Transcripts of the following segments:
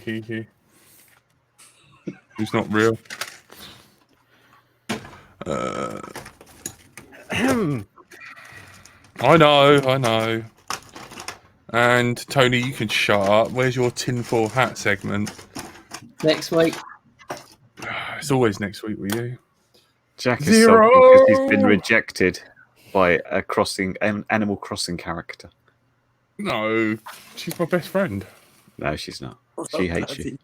Kiki. Who's not real. I know. And Tony, you can shut up. Where's your tinfoil hat segment? Next week. It's always next week with you. Jack is Zero! sulky because he's been rejected by an Animal Crossing character. No, she's my best friend. No, she's not. She hates you.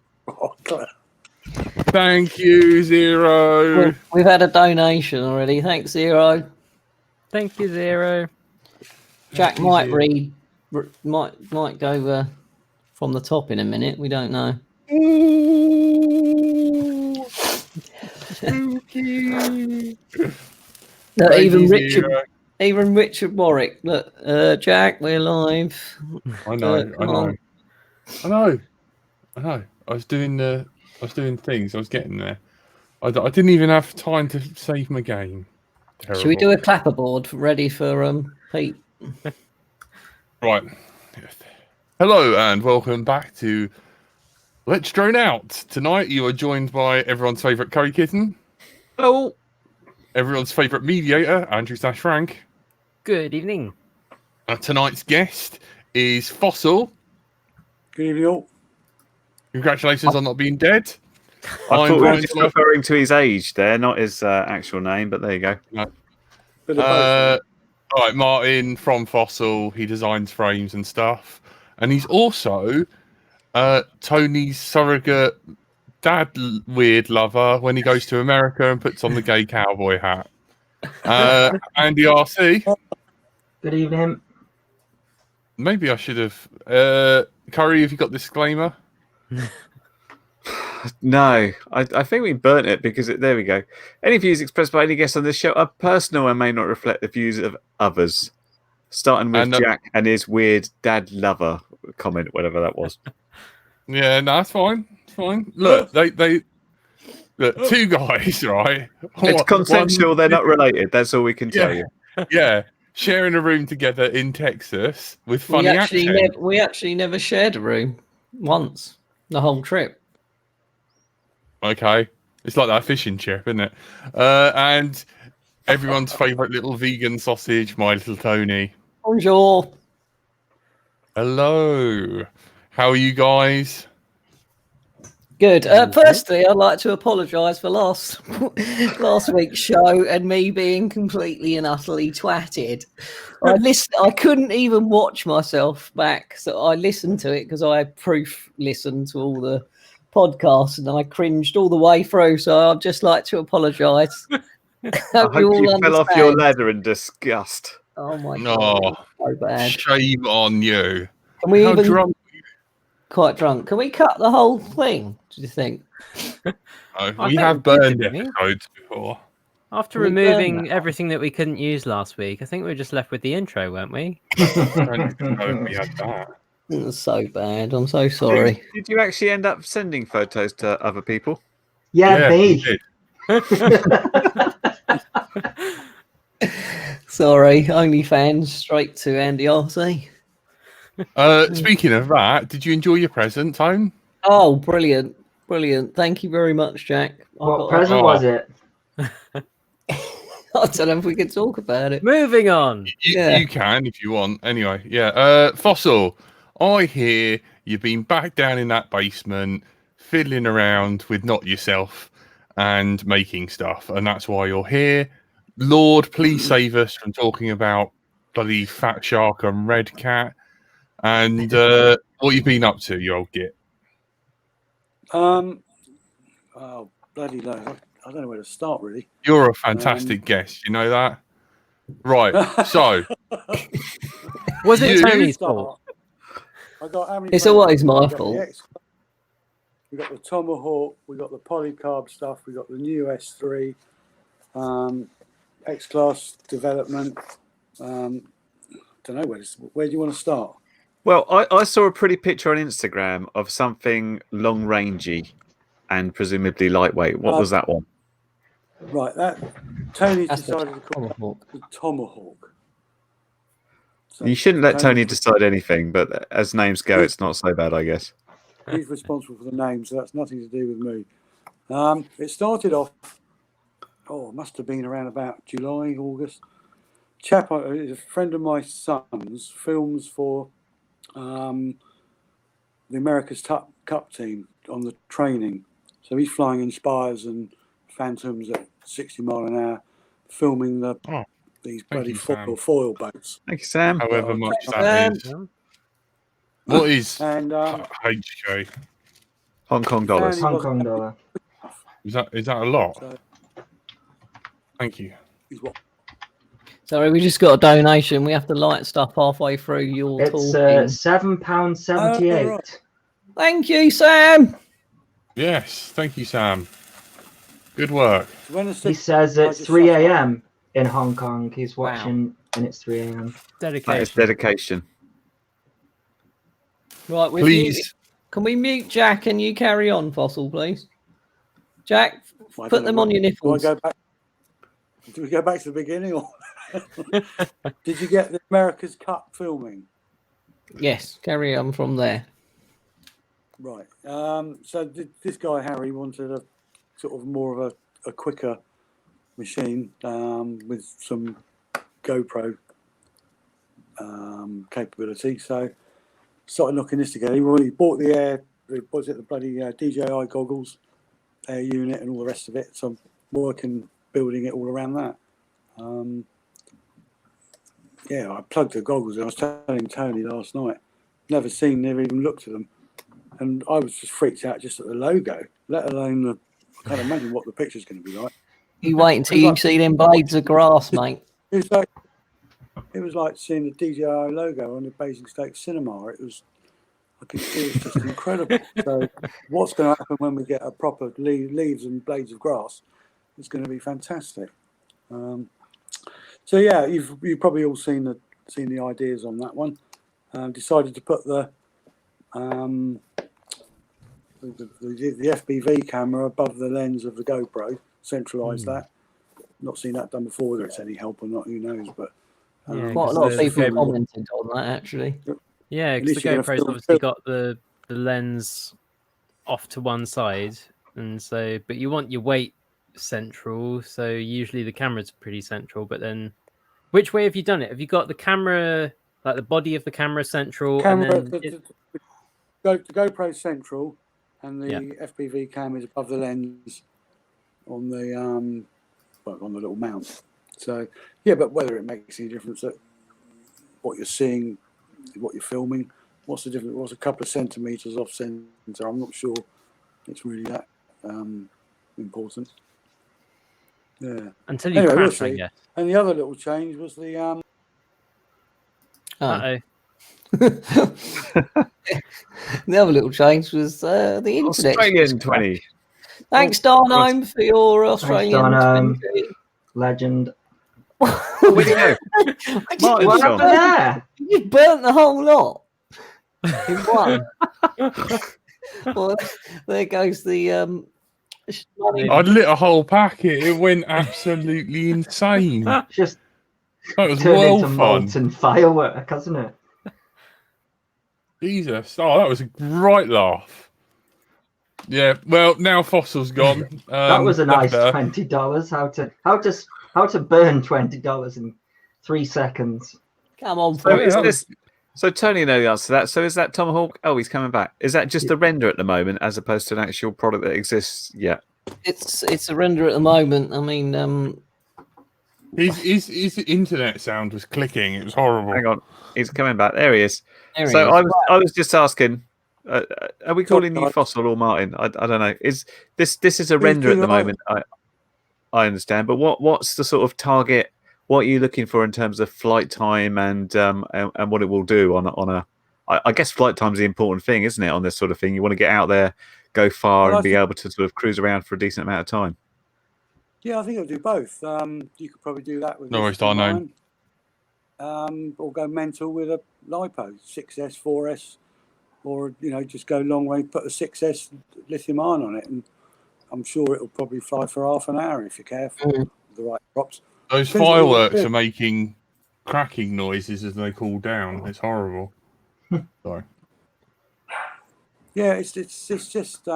Thank you, Zero. We've had a donation already. Thanks, Zero. Thank you, Zero. Jack might might go from the top in a minute. We don't know. Ooh, spooky. Look, even Zero. Richard Warwick. Look, Jack, we're live. I know. I was doing things. I was getting there. I didn't even have time to save my game. Terrible. Should we do a clapperboard ready for Pete? Right. Hello and welcome back to Let's Drone Out. Tonight you are joined by everyone's favourite curry kitten. Hello. Everyone's favourite mediator, Andrew / Frank. Good evening. Tonight's guest is Fossil. Good evening all. Congratulations on not being dead. I thought we were Brian just referring to his age there, not his actual name, but there you go. All right, Martin from Fossil. He designs frames and stuff. And he's also Tony's surrogate dad weird lover when he goes to America and puts on the gay cowboy hat. Andy RC. Good evening. Maybe I should have. Curry, have you got disclaimer? No, I think we burnt it because there we go. Any views expressed by any guests on this show are personal and may not reflect the views of others. Starting with Jack and his weird dad lover comment, whatever that was. Yeah, no, that's fine. It's fine. Look, they look, two guys, right? It's consensual. They're not related. That's all we can tell you. Yeah, sharing a room together in Texas with funny accents. We actually never shared a room once the whole trip. Okay, it's like that fishing trip, isn't it? And everyone's favourite little vegan sausage, my little Tony. Bonjour. Hello. How are you guys? Good. Firstly, I'd like to apologise for last week's show and me being completely and utterly twatted. I couldn't even watch myself back, so I listened to it because I proof listened to all the podcasts and I cringed all the way through. So I'd just like to apologise. I hope you fell off your ladder in disgust. Oh my god! So bad. Shame on you. Can we How even? drunk? Quite drunk. Can we cut the whole thing? Do you think? We have burned episodes before. After removing everything that we couldn't use last week, I think we were just left with the intro, weren't we? We had that. It was so bad. I'm so sorry. Did you actually end up sending photos to other people? Yeah, me. Sorry, OnlyFans straight to Andy RC. Speaking of that, did you enjoy your present, Tone? Oh, brilliant. Brilliant. Thank you very much, Jack. What present was it? I don't know if we could talk about it. Moving on. You can if you want. Anyway, yeah. Fossil, I hear you've been back down in that basement, fiddling around with not yourself and making stuff, and that's why you're here. Lord, please save us from talking about bloody Fat Shark and Red Cat. And what you've been up to, you old git? Oh, bloody low. I don't know where to start, really. You're a fantastic guest. You know that? Right. So. Was it Tony's fault? It's always my fault. We got the Tomahawk. We got the Polycarb stuff. We got the new S3. X-Class development. Don't know where do you want to start? Well, I saw a pretty picture on Instagram of something long-rangey and presumably lightweight. What was that one? Right, Tony decided to call it the Tomahawk. So you shouldn't let Tony decide anything, but as names go, it's not so bad, I guess. He's responsible for the name, so that's nothing to do with me. It started off, it must have been around about July, August. Chap, a friend of my son's, films for the America's Cup team on the training. So he's flying Inspires and Phantoms at 60 mile an hour, filming these bloody foil boats. Thank you, Sam. However much that is. What is HK? Hong Kong dollars. Hong Kong dollar. Is that a lot? Thank you. Sorry, we just got a donation. We have to light stuff halfway through your It's talking. £7.78. Right. Thank you, Sam. Yes, thank you, Sam. Good work. He says it's 3 a.m. in Hong Kong. He's watching and it's 3 a.m. That is Dedication. dedication. Right, Please. Can we mute Jack and you carry on, Fossil, please? Jack, put them on your nipples. Do we go back to the beginning? Or did you get the America's Cup filming? Yes, carry on from there. Right. So this guy, Harry, wanted a sort of more of a quicker machine with some GoPro capability. So started looking this together. He bought the bloody DJI goggles, air unit, and all the rest of it. So I'm working, building it all around that. I plugged the goggles in. I was telling Tony last night, never even looked at them. And I was just freaked out just at the logo, let alone I can't imagine what the picture's going to be like. You wait until you see them blades of grass, mate. It was like seeing the DJI logo on the Basingstoke cinema. It was just incredible. So what's going to happen when we get a proper leaves and blades of grass? It's going to be fantastic. So yeah, you've probably all seen the ideas on that one. Decided to put the FPV camera above the lens of the GoPro, centralise that. Not seen that done before, whether it's any help or not, who knows, but quite a lot of people commented on that, actually. Yeah, because the GoPro's obviously got the lens off to one side, and so, but you want your weight central, so usually the camera's pretty central, but then which way have you done it? Have you got the camera, like the body of the camera central? The GoPro central, and the FPV cam is above the lens on the on the little mount. So yeah, but whether it makes any difference that what you're seeing, what you're filming, what's the difference? What's a couple of centimeters off center? I'm not sure it's really that important. Yeah. Until you crash, I guess. And the other little change was the The other little change was the internet. Australian 20. Thanks, Darnome, for your Australian 20. Legend. Where'd he go? What happened there? You burnt the whole lot in one. Well, there goes the money. I'd lit a whole packet. It went absolutely insane. Just that was turned well into fun. molten firework, hasn't it? Jesus. Oh, that was a great laugh. Yeah, well, now Fossil's gone. That was a nice $20. How to burn $20 in 3 seconds? Come on, So Tony knows the answer to that. So is that Tomahawk? Oh, he's coming back. Is that just a render at the moment, as opposed to an actual product that exists yet? It's a render at the moment. I mean, his internet sound was clicking. It was horrible. Hang on, he's coming back. There he is. There he So is. I was just asking. Are we calling you Fossil or Martin? I don't know. Is this is a render at the moment? I understand, but what's the sort of target? What are you looking for in terms of flight time and what it will do on a? I guess flight time is the important thing, isn't it? On this sort of thing, you want to get out there, go far, and be able to sort of cruise around for a decent amount of time. Yeah, I think it'll do both. You could probably do that with No worries, Darnome. Or go mental with a LiPo 6S, 4S, or just go long range, put a 6S lithium ion on it, and I'm sure it'll probably fly for half an hour if you're careful with the right props. Those fireworks are making cracking noises as they cool down. It's horrible. Sorry. Yeah, it's just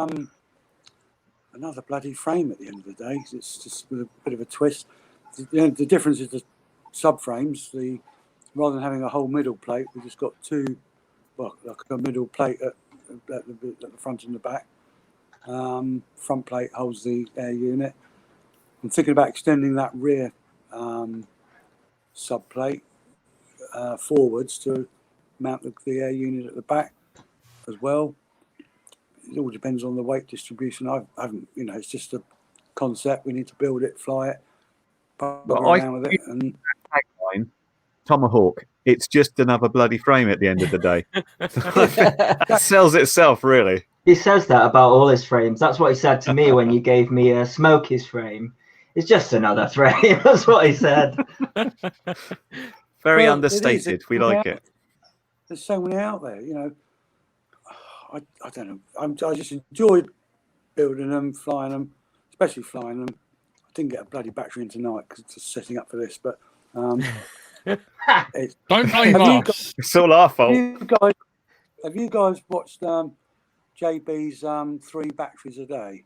another bloody frame at the end of the day. It's just with a bit of a twist. The difference is the subframes. Rather than having a whole middle plate, we've just got two, well, like a middle plate at the front and the back. Front plate holds the air unit. I'm thinking about extending that rear subplate forwards to mount the air unit at the back as well. It all depends on the weight distribution. I haven't, it's just a concept. We need to build it, fly it, bugger around with it. And tagline, Tomahawk. It's just another bloody frame at the end of the day. That sells itself, really. He says that about all his frames. That's what he said to me when you gave me Smokey's frame. It's just another frame. That's what he said. Very understated. We like it. There's so many out there, I don't know. I just enjoyed building them, flying them, especially flying them. I didn't get a bloody battery in tonight because it's just setting up for this. But don't blame us. It's all our fault. Have you guys watched JB's 3 batteries a day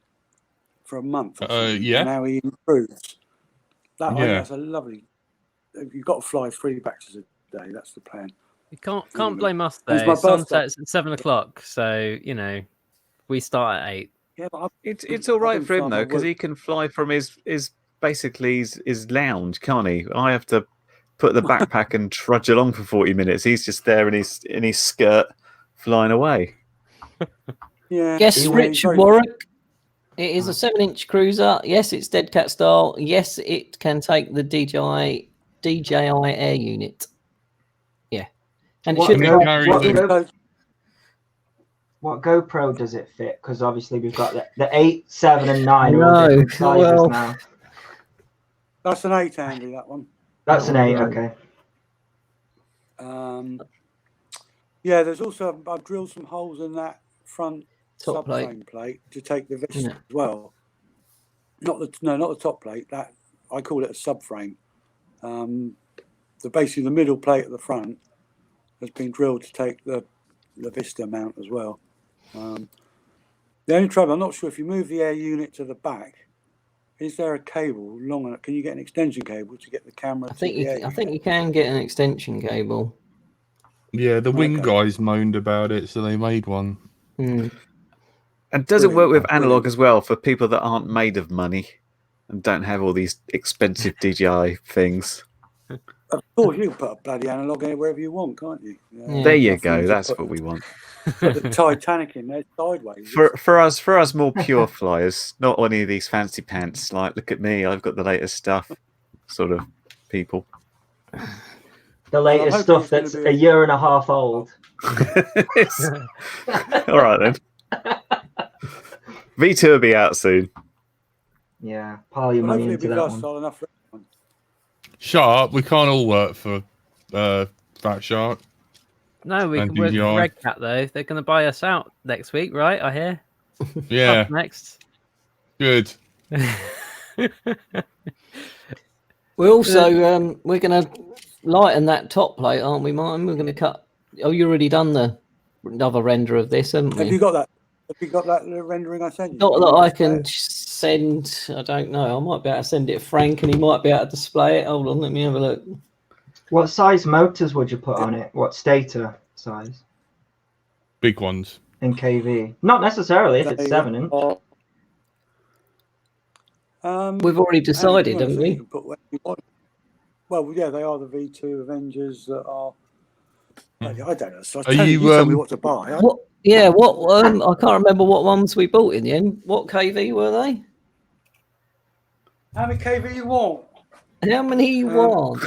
for a month? Yeah. And how he improves. I think that's a lovely. You've got to fly 3 batteries a day. That's the plan. You can't blame us though. Sunset's at 7 o'clock, so we start at 8. Yeah, but it's all right for him though, because he can fly from his basically his lounge, can't he? I have to put the backpack and trudge along for 40 minutes. He's just there in his skirt, flying away. Yeah. Yes, Richard Warwick. It is a 7-inch cruiser. Yes, it's Dead Cat style. Yes, it can take the DJI air unit. Yeah. And it should what GoPro does it fit? Because obviously we've got the 8, 7, and 9 No, all different sizes now. That's an 8, Andy, that one. That's an 8, okay. Yeah, there's also I've drilled some holes in that front top subframe plate to take the vista as well. Not the top plate. That I call it a subframe. Basically the middle plate at the front has been drilled to take the vista mount as well. The only trouble, I'm not sure if you move the air unit to the back, is there a cable long enough? Can you get an extension cable to get the camera? I think you can get an extension cable. Yeah, the wing guys moaned about it, so they made one. Mm. And does it work with analog as well for people that aren't made of money and don't have all these expensive DJI things? Of course, you can put a bloody analog wherever you want, can't you? Yeah. There you go. That's what we want. Put the Titanic in there sideways. For us more pure flyers, not any of these fancy pants. Like, look at me, I've got the latest stuff. Sort of people. The latest stuff that's a year and a half old. All right then. V2 will be out soon. Yeah, pile your money into that one. Sharp, we can't all work for Fat Shark. No, we can work for Red Cat though. They're going to buy us out next week, right? I hear. Yeah. Next. Good. We also we're going to lighten that top plate, aren't we, Martin? We're going to cut. Oh, you already done another render of this, haven't we? Have you got that? Have you got that rendering I sent you? Not that I can send. I don't know. I might be able to send it to Frank, and he might be able to display it. Hold on, let me have a look. What size motors would you put on it? What stator size? Big ones. In kV. Not necessarily if it's 7-inch. We've already decided, haven't we? Well, yeah, they are the V2 Avengers that are. I don't know. So Are you tell me what to buy. What? Yeah, what? I can't remember what ones we bought in the end. What KV were they? How many KV you want? How many you want?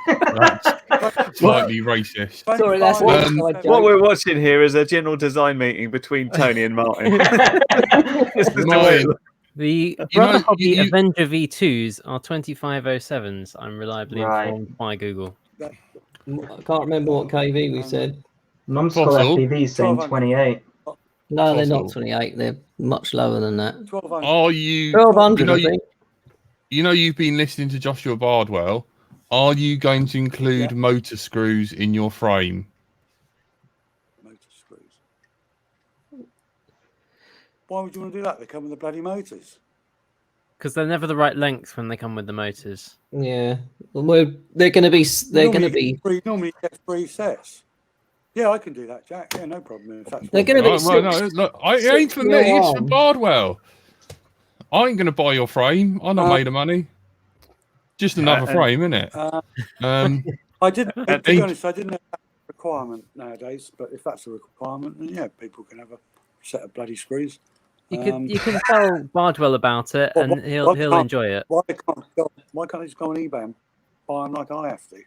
That's slightly racist. Sorry, that's what we're watching here is a general design meeting between Tony and Martin. The Brother Hobby Avenger V2s are 2507s. I'm reliably informed by Google. I can't remember what KV we said. Numbskull FPV saying 28. No, they're not 28. They're much lower than that. 1200. Are you? 1200, I think. You know, you've been listening to Joshua Bardwell. Are you going to include motor screws in your frame? Motor screws. Why would you want to do that? They come with the bloody motors. Because they're never the right length when they come with the motors. Yeah, well, they're going to be. Normally you get 3 sets. Yeah, I can do that, Jack. Yeah, no problem. If that's They're going to be. Well, no, look, it ain't for me. It's for Bardwell. I ain't going to buy your frame. I'm not made of money. Just another frame, innit? I didn't. To be honest, I didn't have that requirement nowadays. But if that's a requirement, then yeah, people can have a set of bloody screws. You can tell Bardwell about it, and he'll enjoy it. Why can't I just go on eBay and buy them like I have to?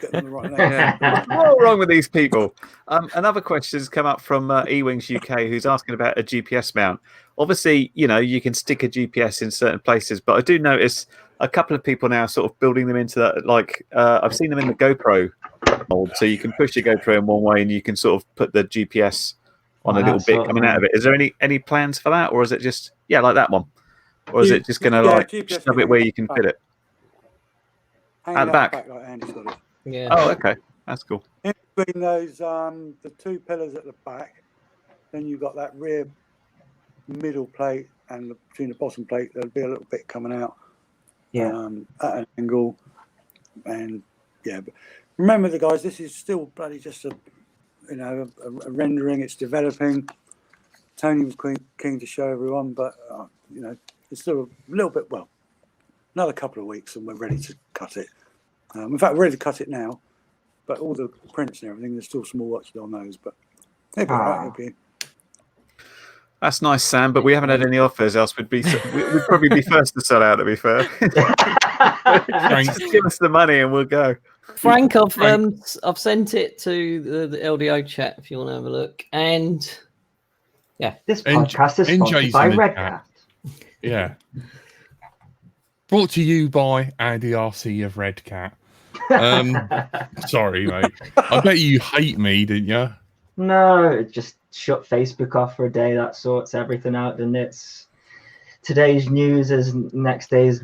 Get them the right length. What's wrong with these people? Another question has come up from eWings UK, who's asking about a GPS mount. Obviously, you can stick a GPS in certain places, but I do notice a couple of people now sort of building them into that. Like I've seen them in the GoPro mold, so you can push your GoPro in one way, and you can sort of put the GPS on a little bit coming out of it. Is there any plans for that, or is it just like that one, or is it just going to shove it where you can fit it at the back? Like Andy's got it. Yeah. Oh, okay, that's cool. In between those, the 2 pillars at the back, then you've got that rear middle plate, and between the bottom plate, there'll be a little bit coming out. Yeah. At an angle, and but remember, the guys, this is still bloody just a rendering. It's developing. Tony was keen to show everyone, but it's still a little bit. Well, another couple of weeks, and we're ready to cut it. In fact, we're ready to cut it now, but all the prints and everything, there's still small work to do on those. But it'll be all right. That's nice, Sam, but we haven't had any offers, else we'd probably be first to sell out, to be fair. Just give us the money and we'll go. Frank, I've sent it to the LDO chat if you want to have a look. And this podcast is sponsored by Red Cat. Yeah. Brought to you by Andy RC of Red Cat. Sorry, mate. I bet you hate me, didn't you? No, just shut Facebook off for a day. That sorts everything out. And it's today's news is next day's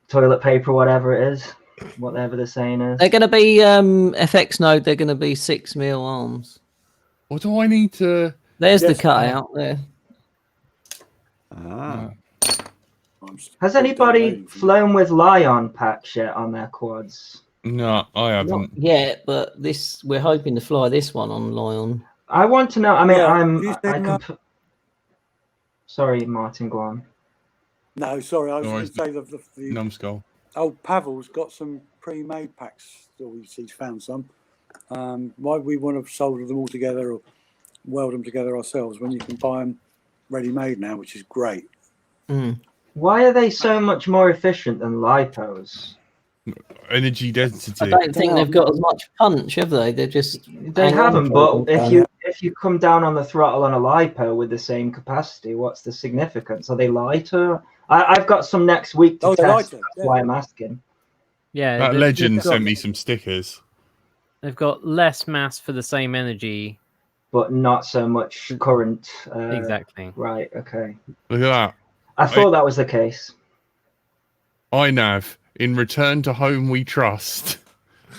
toilet paper, whatever it is, whatever the saying is. They're going to be FX node. They're going to be 6mm arms. What do I need to? There's the cutout there. Has anybody flown with Lion packs yet on their quads? No, I haven't. Not yet, but we're hoping to fly this one on Lion. I want to know. I mean, sorry, Martin, go on. No, sorry, I was going to say the numbskull. Old Pavel's got some pre-made packs. He's found some. Why we want to solder them all together or weld them together ourselves when you can buy them ready-made now, which is great. Why are they so much more efficient than lipos? Energy density. I don't think they've got as much punch, have they? They haven't. But if you come down on the throttle on a lipo with the same capacity, what's the significance? Are they lighter? I've got some next week to test. That's why I'm asking. Yeah, that legend sent me some stickers. They've got less mass for the same energy, but not so much current. Exactly. Right. Okay. Look at that. I thought that was the case. iNav, in return to home we trust.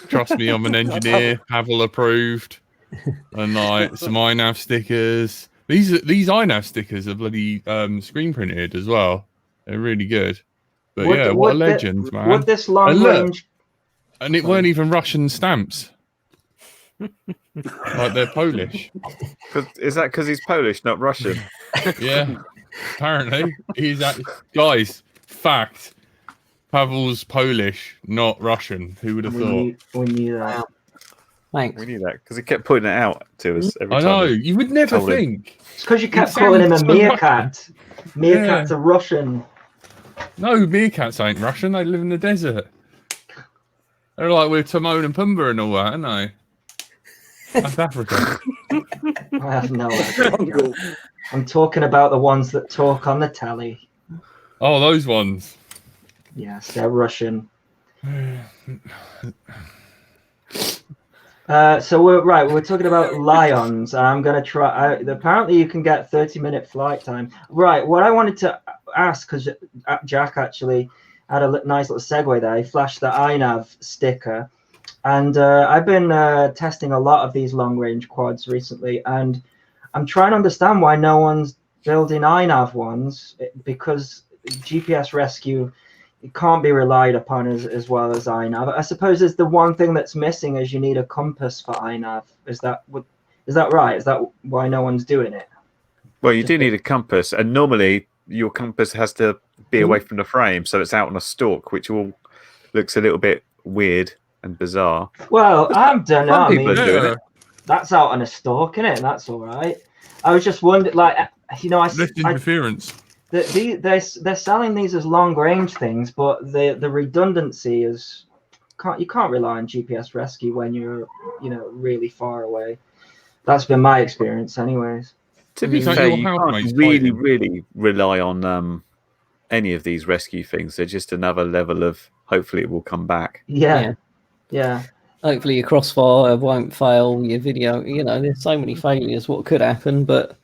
Trust me, I'm an engineer. Pavel approved. And some iNav stickers. These iNav stickers are bloody screen printed as well. They're really good. But what a legend, man. Would this long range? And it weren't even Russian stamps. Like they're Polish. Is that because he's Polish, not Russian? Yeah. Apparently, guys. Fact: Pavel's Polish, not Russian. Who would have thought? We knew that. Thanks. We knew that because he kept pointing it out to us every time. I know. You would never think. It's because you kept calling him a meerkat. Meerkat's a Russian. No, meerkats ain't Russian. They live in the desert. They're like with Timon and Pumbaa and all that, aren't they? That's Africa. I have no idea. I'm talking about the ones that talk on the telly. Oh, those ones. Yes, they're Russian. So we're talking about Lions. I'm going to try. Apparently, you can get 30-minute flight time. Right. What I wanted to ask, because Jack actually had a nice little segue there. He flashed the iNav sticker. And I've been testing a lot of these long-range quads recently, and I'm trying to understand why no one's building iNav ones, because GPS rescue, it can't be relied upon as well as iNav. I suppose is the one thing that's missing is you need a compass for iNav. Is that right? Is that why no one's doing it? Well, you do need a compass, and normally your compass has to be away from the frame, so it's out on a stalk, which all looks a little bit weird and bizarre. Well, I don't know. I Some people mean, are doing it. that's out on a stalk, isn't it? That's all right. I was just wondering, like, you know, Less interference. they're selling these as long range things, but the redundancy is you can't rely on GPS rescue when you're really far away. That's been my experience, anyways. To be fair, you can't really rely on any of these rescue things. They're just another level of hopefully it will come back. Yeah. Hopefully your crossfire won't fail, your video. There's so many failures. What could happen, but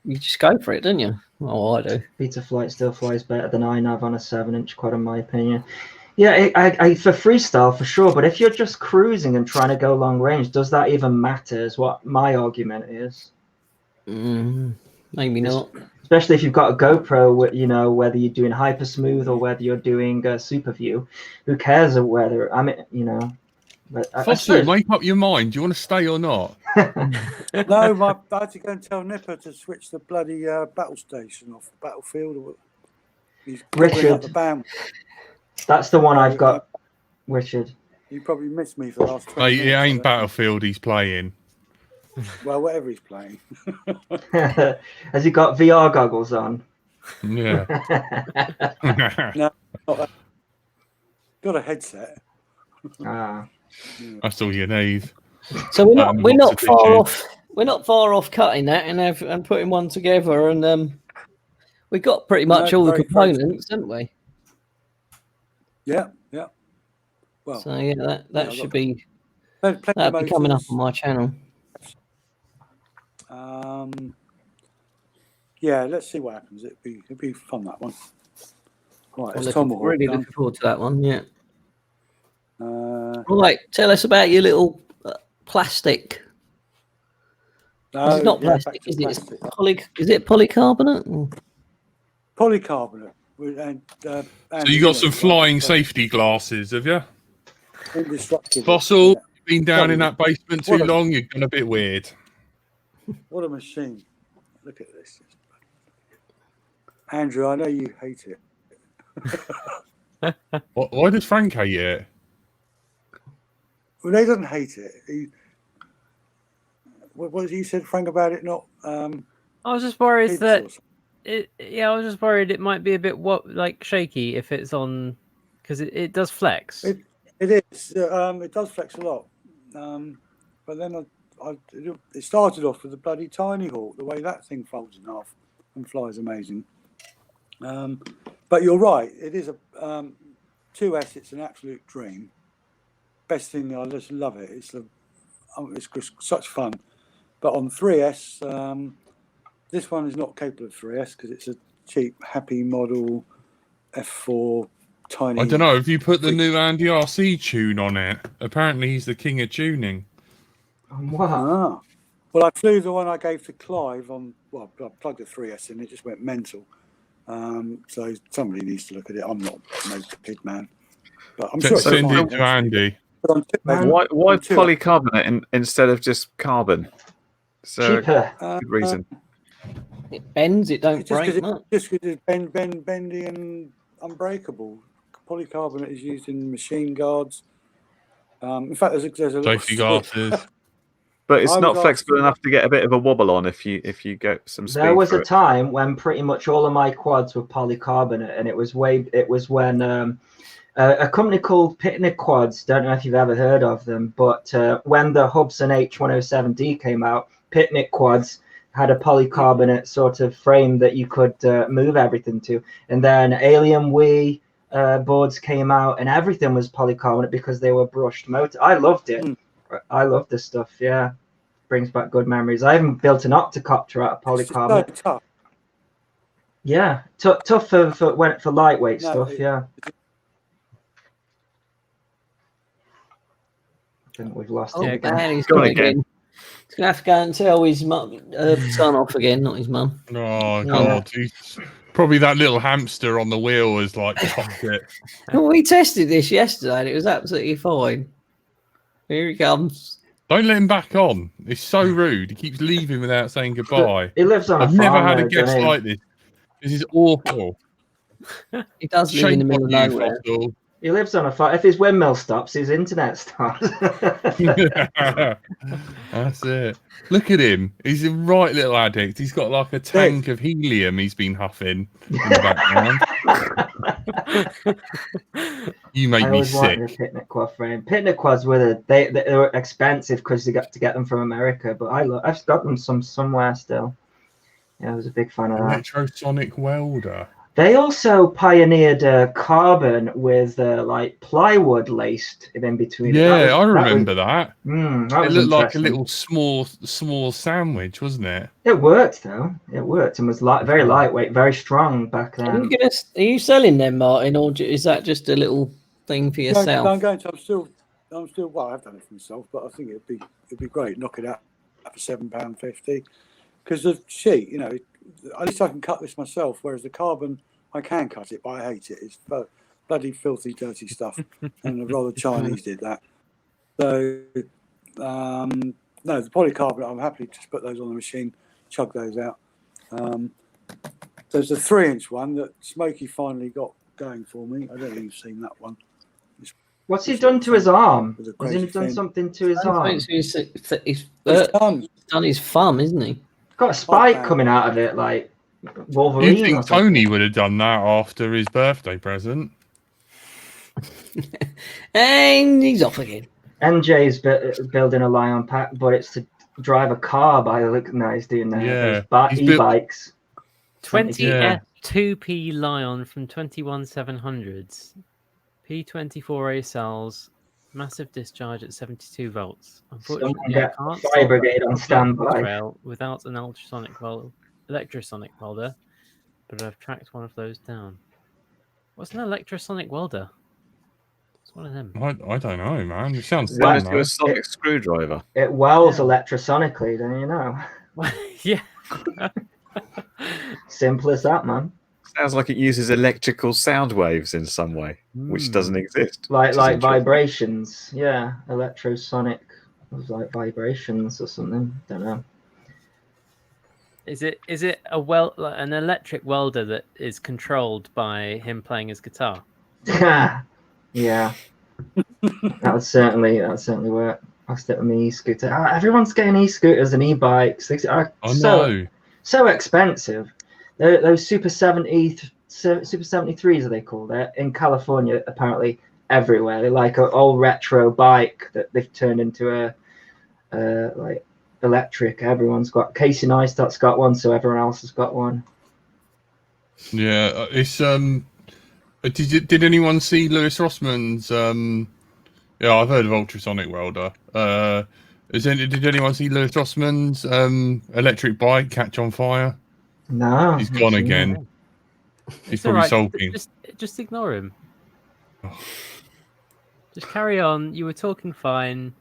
you just go for it, don't you? Oh, I do. Betaflight still flies better than iNav on a 7-inch quad, in my opinion. Yeah, I for freestyle for sure. But if you're just cruising and trying to go long range, does that even matter? Is what my argument is. Maybe not. Especially if you've got a GoPro, whether you're doing hyper smooth or whether you're doing super view, who cares whether But Foster, make up your mind. Do you want to stay or not? No, I had to go and tell Nipper to switch the bloody battle station off the battlefield. He's Richard, the band. That's the one I've got. Richard, you probably missed me for the last 20 minutes. It ain't Battlefield he's playing. Well, whatever he's playing. Has he got VR goggles on? Yeah. No, got a headset. That's all you need. So we're not far off. We're not far off cutting that and putting one together, and we got pretty much all the components, haven't we? Yeah. Well, so that should be that'll be coming up on my channel. Yeah, let's see what happens. It'd be fun, that one. Right, it's Tomahawk. Really looking forward to that one. Yeah. Right, tell us about your little plastic. No, it's not plastic, is it? Is it polycarbonate? Or? Polycarbonate. And, so you got some flying safety glasses, have you? Indestructible. Fossil, you've been down in that basement too long. You've gone a bit weird. What a machine! Look at this, Andrew. I know you hate it. Why does Frank hate it? Well, he doesn't hate it. What you said, Frank, about it not? I was just worried that I was just worried it might be a bit shaky if it's on, because it does flex. It is. It does flex a lot. But then it started off with the bloody Tiny Hawk. The way that thing folds in half and flies amazing. But you're right. It is a 2S. It's an absolute dream. Best thing. I just love it. It's just such fun. But on 3S, this one is not capable of 3S because it's a cheap, happy model F4 tiny. I don't know. Have you put the new Andy RC tune on it? Apparently, he's the king of tuning. Wow. Well, I flew the one I gave to Clive on. Well, I plugged the 3S in. It just went mental. So somebody needs to look at it. I'm not no kid man, but I'm sure. Send it to Andy. Why polycarbonate instead of just carbon? So cheaper. Good reason. It bends. It don't break. Just because it's bendy and unbreakable. Polycarbonate is used in machine guards. In fact, there's a safety glasses. But it's not flexible enough to get a bit of a wobble on if you get some speed. There was a time when pretty much all of my quads were polycarbonate, and it was when a company called Picnic Quads. Don't know if you've ever heard of them, but when the Hubsan H107D came out, Picnic Quads had a polycarbonate sort of frame that you could move everything to, and then Alien Wii boards came out, and everything was polycarbonate because they were brushed motor. I loved it. I love this stuff. Yeah, brings back good memories. I even built an octocopter out of polycarbonate. It's so tough. Yeah, tough for lightweight stuff. Yeah. I think we've lost him He's gone again. He's gonna have to go and tell his son off again, not his mum. Oh God, he's probably that little hamster on the wheel has like cocked it. Well, we tested this yesterday and it was absolutely fine. Here he comes. Don't let him back on. It's so rude. He keeps leaving without saying goodbye. He lives on a I've farm. never had a though, guest doesn't he? like this. This is awful. He does live in the Shame middle on of you, nowhere. Fossil. He lives on a farm. If his windmill stops, his internet stops. That's it. Look at him. He's a right little addict. He's got like a tank of helium he's been huffing in the background. You make I me always sick. wanted a picnic quad frame. Picnic quads were they were expensive because you got to get them from America, but I've got them somewhere still. Yeah, I was a big fan of that. Electrosonic welder. They also pioneered carbon with like plywood laced in between. Yeah, I remember that. That It was looked like a interesting. little small sandwich, wasn't it? It worked though. It worked and was very lightweight, very strong back then. Are you selling them, Martin, or is that just a little thing for yourself? No, I'm going to. I'm still. Well, I've done it for myself, but I think it'd be great. Knock it out for £7.50 because the sheet, you know, at least I can cut this myself. Whereas the carbon, I can cut it, but I hate it. It's bloody filthy, dirty stuff, and the rather Chinese did that. So, no, the polycarbonate, I'm happy to just put those on the machine, chug those out. There's a 3-inch one that Smokey finally got going for me. I don't know if you've seen that one. What's he done to his arm? With a Has he crazy done fin. something to his arm? He's Done. his thumb, isn't he? Got a spike coming out of it, like Wolverine. You or think something. Tony would have done that after his birthday present? And he's off again. NJ's building a Lion pack, but it's to drive a car by the look. No, he's doing Yeah, those he's built- e-bikes. 20 Yeah. F2P Lion from 21700s. P24A cells, massive discharge at 72 volts. Unfortunately, I get can't fire solve brigade that on standby. trail without an electrosonic welder, but I've tracked one of those down. What's an electrosonic welder? It's one of them. I don't know, man. It sounds Similar fun, to though. a sonic screwdriver. It welds electrosonically, don't you know? Yeah. Simple as that, man. Sounds like it uses electrical sound waves in some way, which doesn't exist. Like which is interesting. vibrations, yeah, electrosonic, like vibrations or something. Don't know. Is it an electric welder that is controlled by him playing his guitar? Yeah, that would certainly work. I'll stick with my e-scooter. Everyone's getting e-scooters and e-bikes. They are I know. so expensive. Those Super 73s, are they called? They're in California, apparently everywhere. They're like an old retro bike that they've turned into a like electric. Everyone's got. Casey Neistat's got one, so everyone else has got one. Yeah, it's Did anyone see Lewis Rossman's? Yeah, I've heard of ultrasonic welder. Did anyone see Lewis Rossman's electric bike catch on fire? No, He's gone again. He's It's probably alright, sulking. Just ignore him. Just carry on. You were talking fine.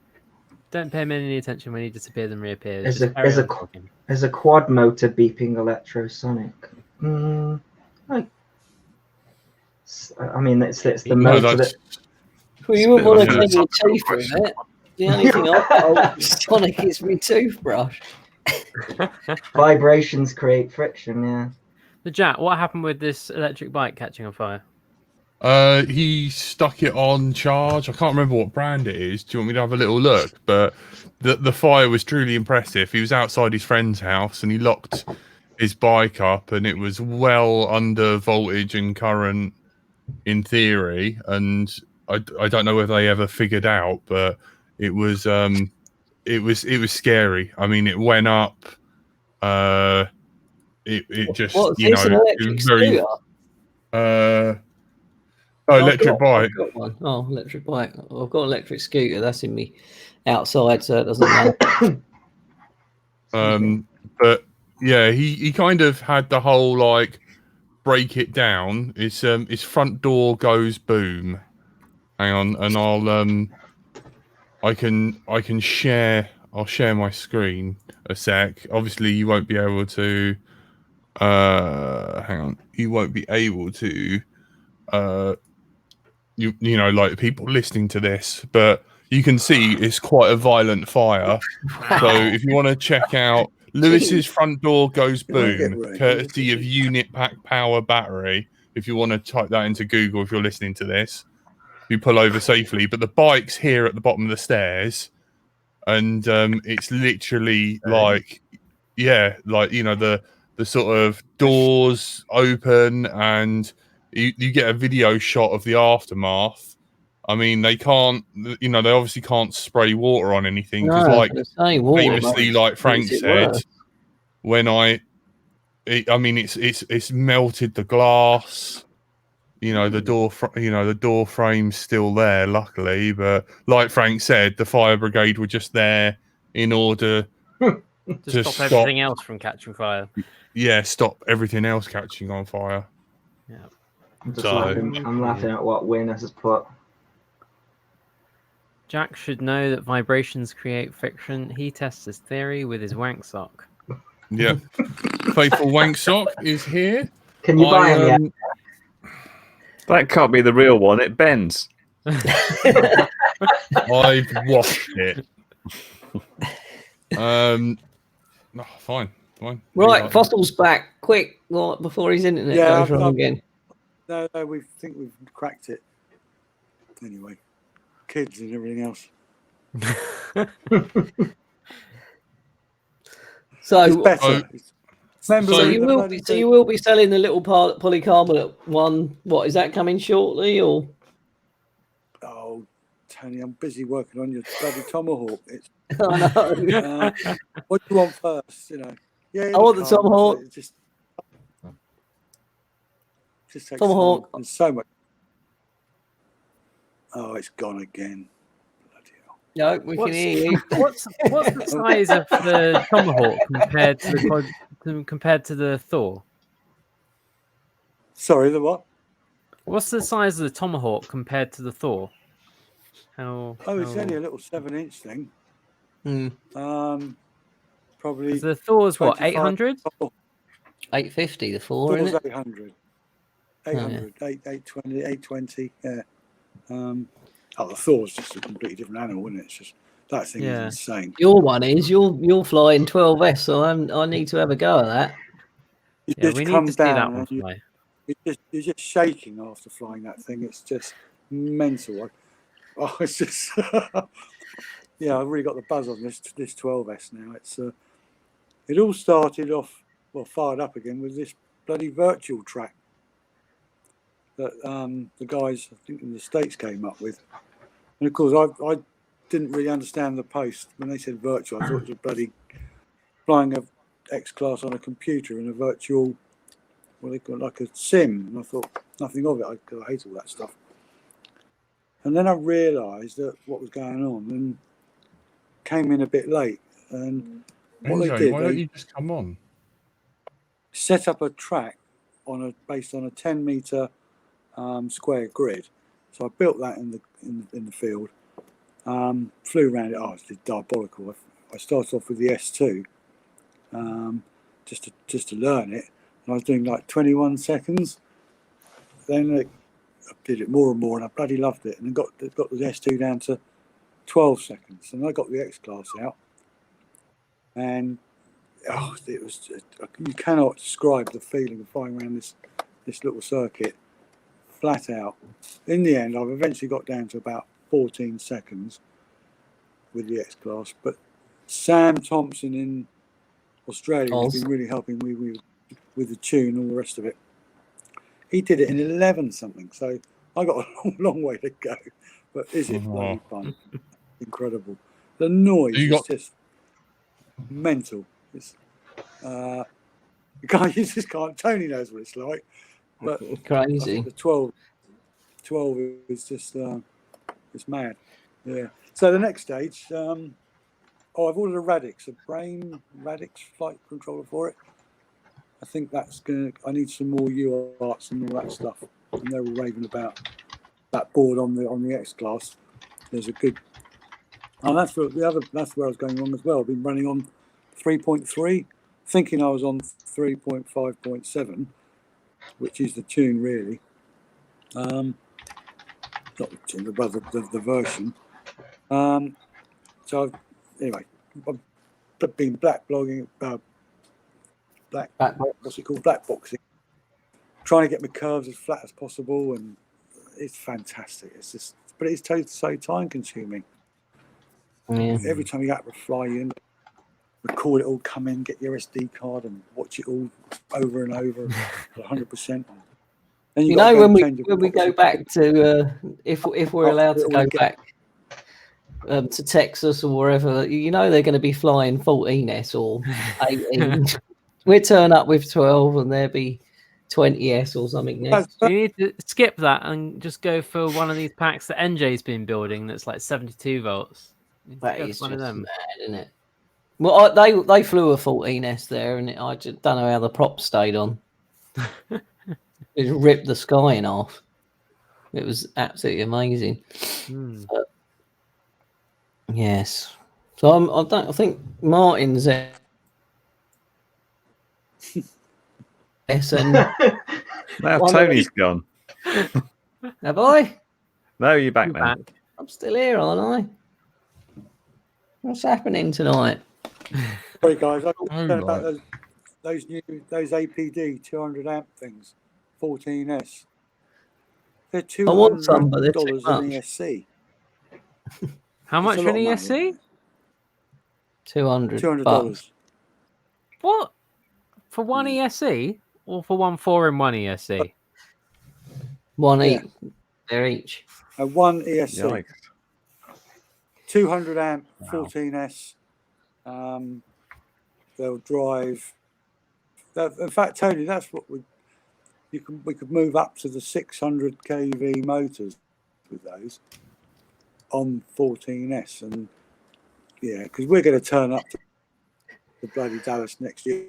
Don't pay him any attention when he disappears and reappears. There's a quad motor beeping electrosonic. I mean, it's the motor that. Well, you wouldn't want to Yeah. clean your teeth with it. The only thing I've got Sonic is my toothbrush. Vibrations create friction, yeah. The Jack, what happened with this electric bike catching on fire? He stuck it on charge. I can't remember what brand it is. Do you want me to have a little look? But the fire was truly impressive. He was outside his friend's house and he locked his bike up, and it was well under voltage and current in theory. And I don't know whether they ever figured out, but it was scary. I mean, it went up. It just What's you this, know an it electric was very scooter? electric bike. I've got one. Oh, electric bike. I've got an electric scooter. That's in me outside, so it doesn't matter. But yeah, he kind of had the whole like break it down. His front door goes boom. Hang on, and I can share I'll share my screen a sec. Obviously, you won't be able to. Hang on. You won't be able to. You know, like people listening to this, but you can see it's quite a violent fire. So if you want to check out Lewis's front door goes boom, courtesy of Unit Pack Power Battery. If you want to type that into Google, if you're listening to this, you pull over safely. But the bike's here at the bottom of the stairs, and it's literally like, yeah, like, you know, the sort of doors open, and you get a video shot of the aftermath. I mean, they can't, you know, they obviously can't spray water on anything because, like, famously, like Frank said, when I mean, it's melted the glass. You know, the door, the door frame's still there, luckily. But like Frank said, the fire brigade were just there in order to stop everything else from catching fire. Yeah, stop everything else catching on fire. Yeah. I'm laughing at what Wayne has put. Jack should know that vibrations create friction. He tests his theory with his wank sock. Yeah. Faithful wank sock is here. Can you buy him yet? That can't be the real one. It bends. I've washed it. Fine. Right, Fossil's back. Quick, before his internet goes wrong again. No, we think we've cracked it. Anyway, kids and everything else. So it's better. So you will be selling the little polycarbonate one. What is that coming shortly, or? Oh, Tony, I'm busy working on your bloody Tomahawk. I know. What do you want first? You know. Yeah. I want the Tomahawk. Just takes Tomahawk. And so much. Oh, it's gone again. Bloody hell. No, we can hear you. What's the size of the Tomahawk compared to the Thor? Sorry, the what? What's the size of the Tomahawk compared to the Thor? It's only a little 7-inch thing. Probably. The Thor's what, 800? 850, the Thor, isn't it? 800. 800, 820, 820, yeah. The Thor's just a completely different animal, isn't it? It's just, that thing is insane. Your one is, you're flying 12S, so I need to have a go at that. You Yeah, just we come need to see that down one and fly. you're just shaking after flying that thing. It's just mental. It's just yeah, I've really got the buzz on this 12S now. It's it all started off, fired up again with this bloody virtual track that the guys, I think in the States, came up with. And of course I didn't really understand the post when they said virtual. I thought it was bloody flying a X-Class on a computer in a virtual, what they call, like a sim, and I thought nothing of it. I hate all that stuff. And then I realised that what was going on, and came in a bit late. And what they did, why don't you just come on? Set up a track based on a 10-metre square grid. So I built that in the field. Flew around it. It's diabolical. I started off with the S2, just to learn it, and I was doing like 21 seconds. Then I did it more and more, and I bloody loved it. And then got the S2 down to 12 seconds, and I got the X-Class out, and it was you cannot describe the feeling of flying around this little circuit flat out. In the end, I've eventually got down to about 14 seconds with the X-Class, but Sam Thompson in Australia has been really helping me with the tune and all the rest of it. He did it in 11 something, so I got a long way to go. But is it bloody fun? Incredible. The noise is just mental. It's you just can't. Tony knows what it's like, but crazy. The 12 is just it's mad. Yeah. So the next stage, I've ordered a Radix, a Brain Radix flight controller for it. I think that's I need some more UARTs and all that stuff. And they're all raving about that board on the X-Class. There's a good And that's where I was going wrong as well. I've been running on 3.3, thinking I was on 3.5.7, which is the tune really. Not the tune, but the version. So anyway, I've been black blogging, what's it called? Black boxing, trying to get my curves as flat as possible, and it's fantastic. It's just, but it's so time consuming. Yeah. Every time you have to fly in, record it all, come in, get your SD card, and watch it all over and over, 100%. And You know, when we go back to if we're allowed to go back to Texas or wherever, you know, they're going to be flying 14S or 18. We turn up with 12, and there'll be 20S or something next. You need to skip that and just go for one of these packs that NJ's been building. That's like 72 volts. That is one of them, mad, isn't it? Well, they flew a 14S there, and I just don't know how the props stayed on. It ripped the sky in half. It was absolutely amazing. But, yes. So I think Martin's there. Yes, and now Tony's gone. Have I? No, you're back now. I'm still here, aren't I? What's happening tonight? Sorry, guys. I was talking about those APD 200 amp things, 14S. They're $200 I want some, but they're too much. an ESC. How much for an ESC? $200. What? For one ESC or for one 4-in-1 ESC? One each. They're each. One ESC. Yikes. 200 amp 14S. They'll drive. In fact, Tony, that's what we could move up to the 600 kV motors with those on 14S, and yeah, because we're going to turn up to the bloody Dallas next year.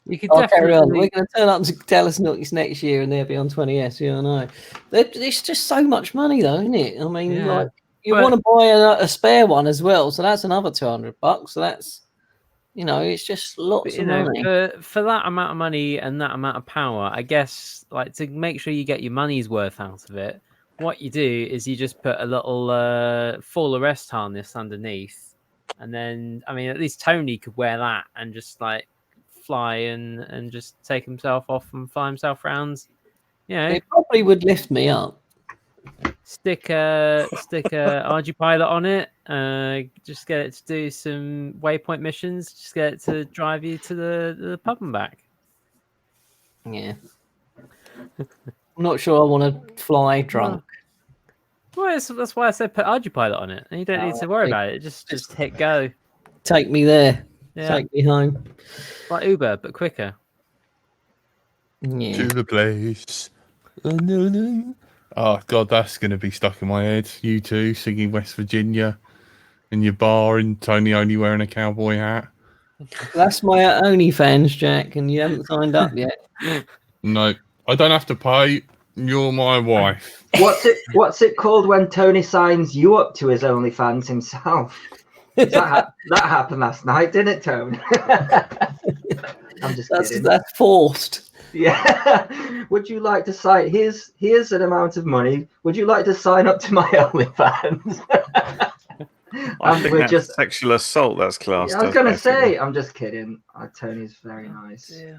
You could carry on. We're going to turn up to Dallas next year, and they'll be on 20S. Yeah, I know. It's just so much money, though, isn't it? I mean, like you want to buy a spare one as well, so that's another $200. So that's, you know, it's just lots of money. For that amount of money and that amount of power, I guess, like, to make sure you get your money's worth out of it, what you do is you just put a little full arrest harness underneath, and then, I mean, at least Tony could wear that and just like fly and just take himself off and fly himself around. You know, it probably would lift me up. Stick a RG pilot on it. Just get it to do some waypoint missions. Just get it to drive you to the pub and back. Yeah. I'm not sure I want to fly drunk. Well, that's why I said put RG pilot on it, and you don't need to worry about it. Just hit go. Take me there. Yeah. Take me home. Like Uber, but quicker. Yeah. To the place. Oh, God, that's going to be stuck in my head. You two singing West Virginia in your bar and Tony only wearing a cowboy hat. That's my OnlyFans, Jack, and you haven't signed up yet. No, I don't have to pay. You're my wife. What's it called when Tony signs you up to his OnlyFans himself? That happened last night, didn't it, Tony? I'm just kidding. That's forced. Yeah. Would you like to sign? Here's an amount of money. Would you like to sign up to my OnlyFans? I think that's just sexual assault. That's classed. I was going to say. I'm just kidding. Tony's very nice. Yeah.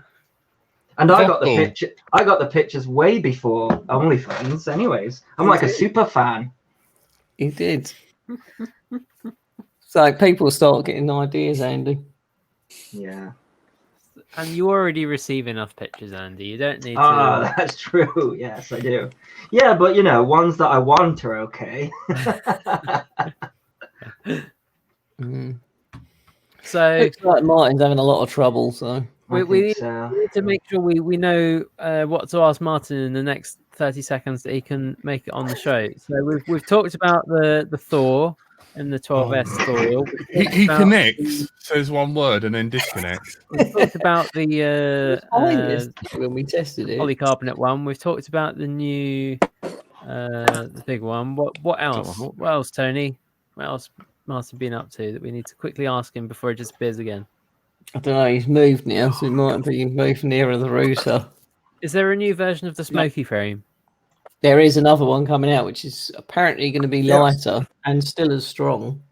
And I got the picture. I got the pictures way before OnlyFans. Anyways, I'm like a super fan. You did. So people start getting ideas, Andy. Yeah. And you already receive enough pictures, Andy. You don't need to. Oh, that's true. Yes, I do. Yeah, but you know, ones that I want are okay. So looks like Martin's having a lot of trouble. So we need to make sure we know what to ask Martin in the next 30 seconds that he can make it on the show. So we've talked about the Thor and the 12S Thor. He connects, says one word, and then disconnects. We've talked about the when we tested it, polycarbonate one. We've talked about the new the big one. What else? What else, Tony? What else Martin been up to that we need to quickly ask him before he disappears again? I don't know. He's moved now, so he might be moved nearer the router. Is there a new version of the smoky frame? There is another one coming out, which is apparently going to be Yeah. lighter and still as strong.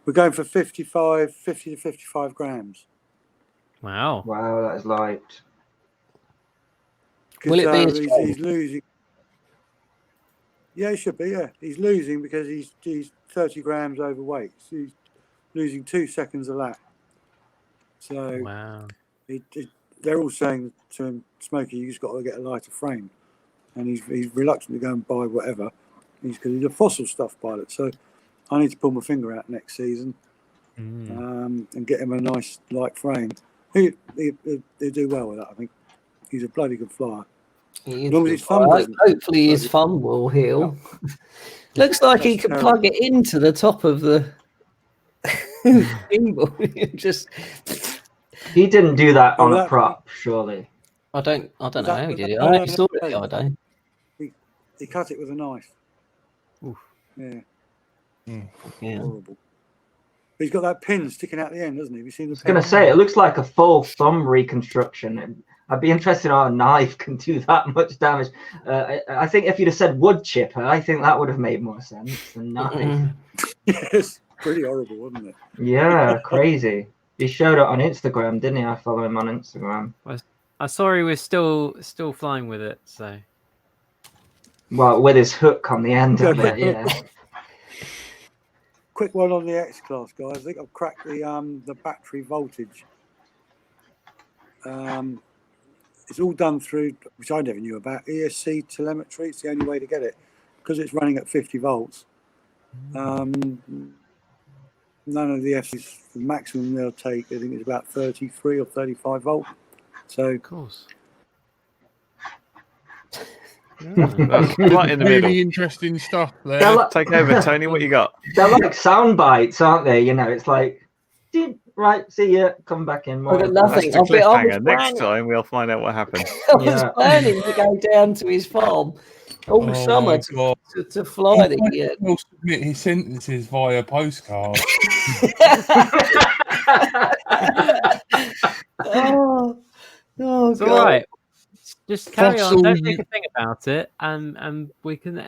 We're going for 50 to 55 grams. Wow. Wow, that is light. Will it be as strong? He's losing. Yeah, he should be. Yeah, he's losing because he's 30 grams overweight. So he's losing 2 seconds a lap. So Wow. they're all saying to him, Smokey, you just got to get a lighter frame, and he's reluctant to go and buy whatever. Because he's a fossil stuff pilot. So I need to pull my finger out next season and get him a nice light frame. He'll do well with that, I think. He's a bloody good flyer. As long as his thumb doesn't- Hopefully his thumb will heal. Looks like he could plug it into the top of the gimbal. Just He didn't do that on Well, a prop, surely. I don't know how he did it. No, I no, only saw it the no. other day. He cut it with a knife. Oof. Yeah, Yeah. horrible. But he's got that pin sticking out the end, doesn't he? Have you seen the I was going to say, it looks like a full thumb reconstruction. I'd be interested in how a knife can do that much damage. I think if you'd have said wood chipper, I think that would have made more sense than knife. Yes, pretty horrible, wasn't it? Yeah, crazy. He showed it on Instagram, didn't he? I follow him on Instagram. I saw he was still flying with it, so Well, with his hook on the end of it, yeah. Quick one on the X class, guys. I think I've cracked the battery voltage. It's all done through, which I never knew about, ESC telemetry. It's the only way to get it because it's running at 50 volts. None of the F's, the maximum they'll take, I think, is about 33 or 35 volt. So, of course. That's right in the middle. Really interesting stuff there. They're like, Take over, Tony. What you got? they're like sound bites, aren't they? You know, it's like, right, see ya, come back in. I've got More. nothing. That's the I was cliffhanger. Next planning- time we'll find out what happened. I was Yeah. planning to go down to his farm all Oh summer my God. to fly the. He'll submit his sentences via postcard. Oh, It's God. all right. Just carry on. Don't Fossil- make a thing about it, and we can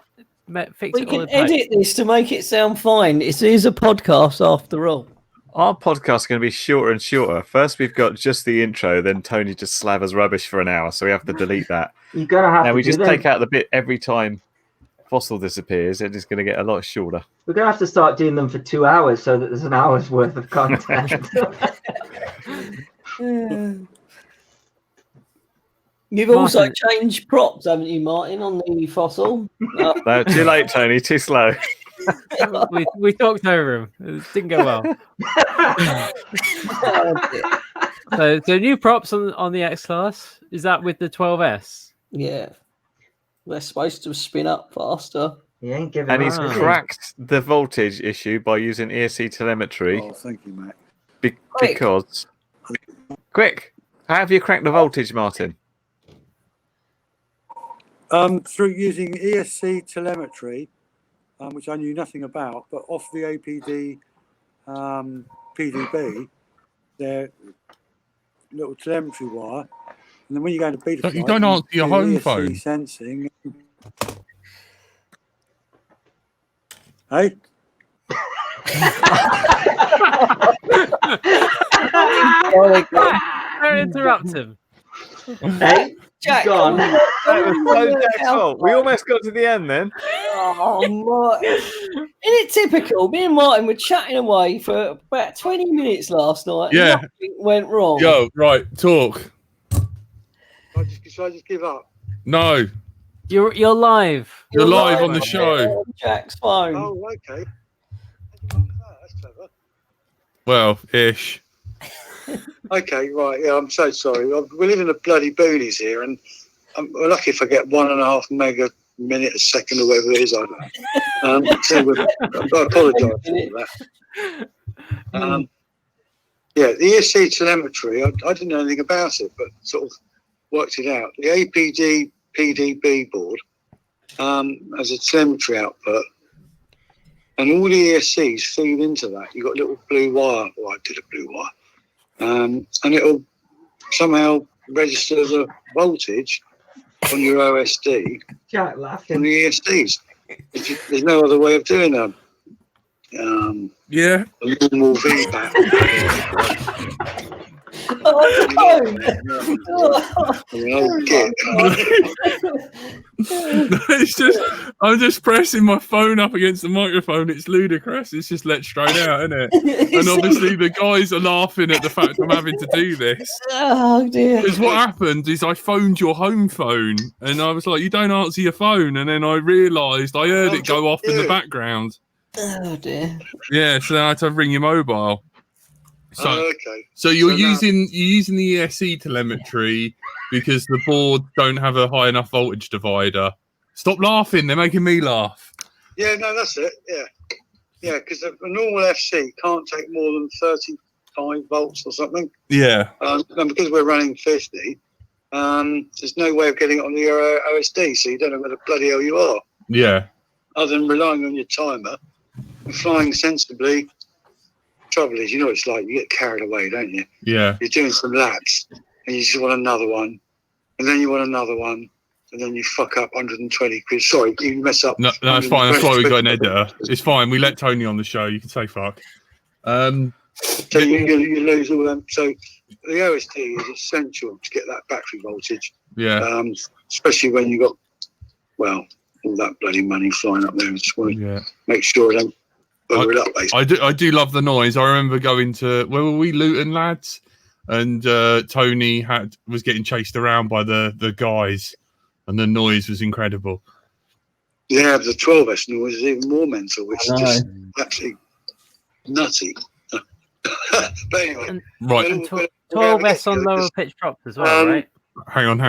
fix We it all can in post. edit this to make it sound fine. It is a podcast after all. Our podcast is going to be shorter and shorter. First, we've got just the intro, then Tony just slavers rubbish for an hour, so we have to delete that. You're going to have Now to we do just them. take out the bit every time Fossil disappears. It is going to get a lot shorter. We're going to have to start doing them for 2 hours so that there's an hour's worth of content. You've also Martin. changed props, haven't you, Martin, on the fossil? No, too late, Tony. Too slow. we talked over him. It didn't go well. So new props on the X class. Is that with the 12S? Yeah. They're supposed to spin up faster. He ain't giving And he's up, is he? cracked the voltage issue by using ESC telemetry oh, thank you, Matt. because... Quick! How have you cracked the voltage, Martin? Through using ESC telemetry, which I knew nothing about, but off the APD PDB, their little telemetry wire, and then when you go to beta You flight, don't answer your do home ESC phone. sensing. Hey, Don't interrupt him. Hey, Jack, gone. That was so Jack's fault. We almost got to the end then. Oh, Martin. Isn't it typical? Me and Martin were chatting away for about 20 minutes last night. And Yeah. nothing went wrong. Yo, right, talk. should I just give up? No, You're live. you're live on the show. on Jack's phone. Oh, okay. That's clever. Well, ish. Okay, right. Yeah, I'm so sorry. We live in the bloody boonies here, and I'm lucky if I get 1.5 mega minute a second or whatever it is. I don't know. So I apologise for that. Yeah, the ESC telemetry, I didn't know anything about it, but sort of worked it out. The APD PDB board as a telemetry output, and all the ESCs feed into that. You've got a little blue wire. Well, I did a blue wire, and it'll somehow register the voltage on your OSD Jack on laughing. the ESCs. There's no other way of doing them. Yeah. A normal feedback. It's just I'm just pressing my phone up against the microphone. It's ludicrous. It's just let straight out, isn't it? And obviously the guys are laughing at the fact I'm having to do this. Oh dear. Because what happened is I phoned your home phone and I was like, you don't answer your phone. And then I realised I heard it go off in the background. Oh dear. Yeah, so I had to ring your mobile. So, okay. so you're using the ESC telemetry because the board don't have a high enough voltage divider. Stop laughing, they're making me laugh. Yeah, no, that's it. Yeah, because a normal FC can't take more than 35 volts or something. Yeah. And because we're running 50, there's no way of getting it on the OSD, so you don't know where the bloody hell you are. Yeah. Other than relying on your timer and flying sensibly. Trouble is, you know what it's like, you get carried away, don't you? Yeah. You're doing some laps and you just want another one, and then you want another one, and then you fuck up 120 quid. Sorry, you mess up. No, it's fine. That's why we got an editor. It's fine. We let Tony on the show. You can say fuck. So you lose all them. So the OSD is essential to get that battery voltage. Yeah. Especially when you got, well, all that bloody money flying up there. I just want to make sure I don't blow it up, basically. I do love the noise. I remember going to, where were we, Luton lads? And Tony was getting chased around by the guys, and the noise was incredible. Yeah, the 12S noise is even more mental, which is just absolutely nutty. But anyway, right. And 12S on lower pitch drops as well, right? Hang on.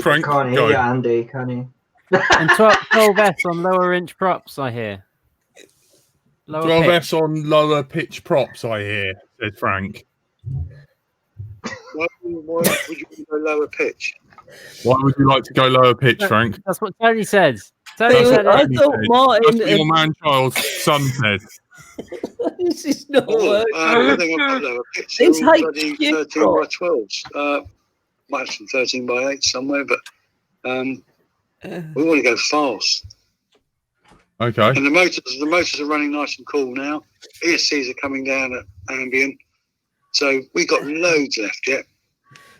Frank, Can't hear go. you, Andy, can he? And 12S on lower inch props, I hear. 12S on lower pitch props, I hear, said Frank. why would you go lower pitch? Why would you like to go lower pitch, Frank? That's what Tony says. Tony That's said what it. Tony thought said. Martin That's what your man-child's son said. This is not working. I think I've got lower pitch. It's They're all bloody HQ 13 by 12s. Might have some 13 by 8 somewhere, but we want to go fast. Okay. And the motors are running nice and cool now. ESCs are coming down at ambient, so we got loads left yet.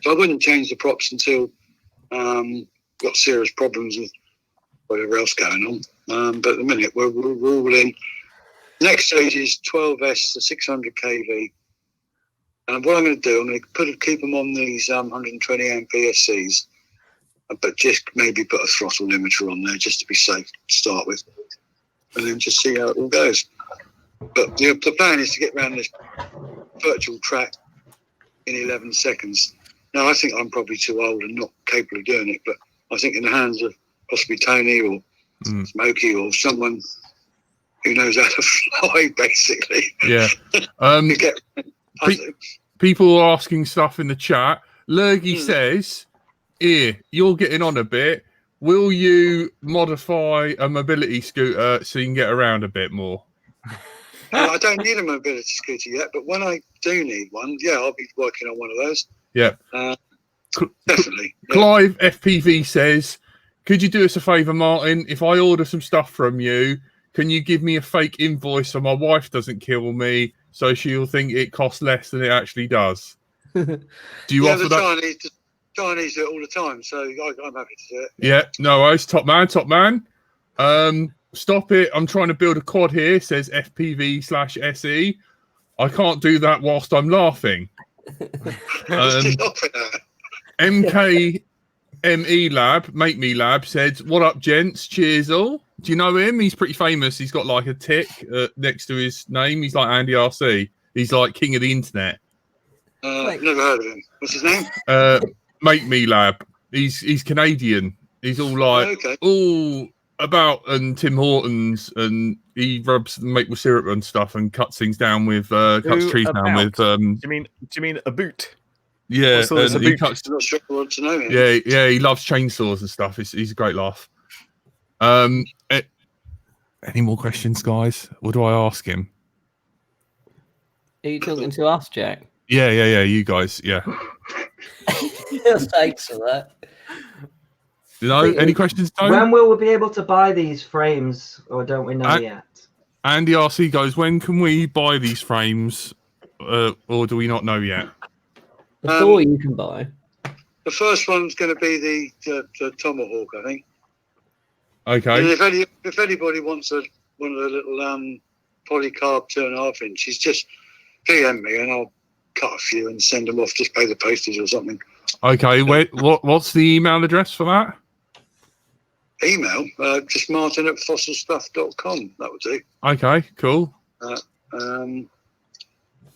So I wouldn't change the props until got serious problems with whatever else going on. But at the minute we're all in. Next stage is 12S to 600 kV. And what I'm going to do, I'm going to keep them on these 120 amp ESCs, but just maybe put a throttle limiter on there just to be safe to start with, and then just see how it all goes. But the plan is to get around this virtual track in 11 seconds. Now, I think I'm probably too old and not capable of doing it, but I think in the hands of possibly Tony or Smokey or someone who knows how to fly, basically. Yeah. People are asking stuff in the chat. Lurgy says, you're getting on a bit. Will you modify a mobility scooter so you can get around a bit more? I don't need a mobility scooter yet, but when I do need one, I'll be working on one of those. Yeah. Definitely. Clive FPV says, could you do us a favour, Martin? If I order some stuff from you, can you give me a fake invoice so my wife doesn't kill me, so she'll think it costs less than it actually does? Do you offer that? The Chinese do it all the time, so I'm happy to do it. Yeah, no worries. Top man. Stop it. I'm trying to build a quad here, says FPV/SE. I can't do that whilst I'm laughing. MKME Lab, Make Me Lab, said, what up, gents? Cheers all. Do you know him? He's pretty famous. He's got like a tick next to his name. He's like Andy RC. He's like king of the internet. I've never heard of him. What's his name? Make Me Lab. He's Canadian. He's all like all about and Tim Hortons, and he rubs maple syrup and stuff and cuts things down with cuts trees down with. Do you mean a boot? Yeah, and he cuts. I'm not sure I want to know him. Yeah, he loves chainsaws and stuff. He's a great laugh. Any more questions, guys? What do I ask him? Are you talking to us, Jack? Yeah. You guys, yeah. Thanks for that. Any questions, Tony? When will we be able to buy these frames, or don't we know yet? Andy RC goes, when can we buy these frames, or do we not know yet? Before you can buy. The first one's going to be the Tomahawk, I think. Okay. And if anybody wants one of the little polycarb 2.5 inches, just PM me and I'll cut a few and send them off. Just pay the postage or something. Okay. What's the email address for that? Email, just martin@fossilstuff.com. That would do. Okay, cool.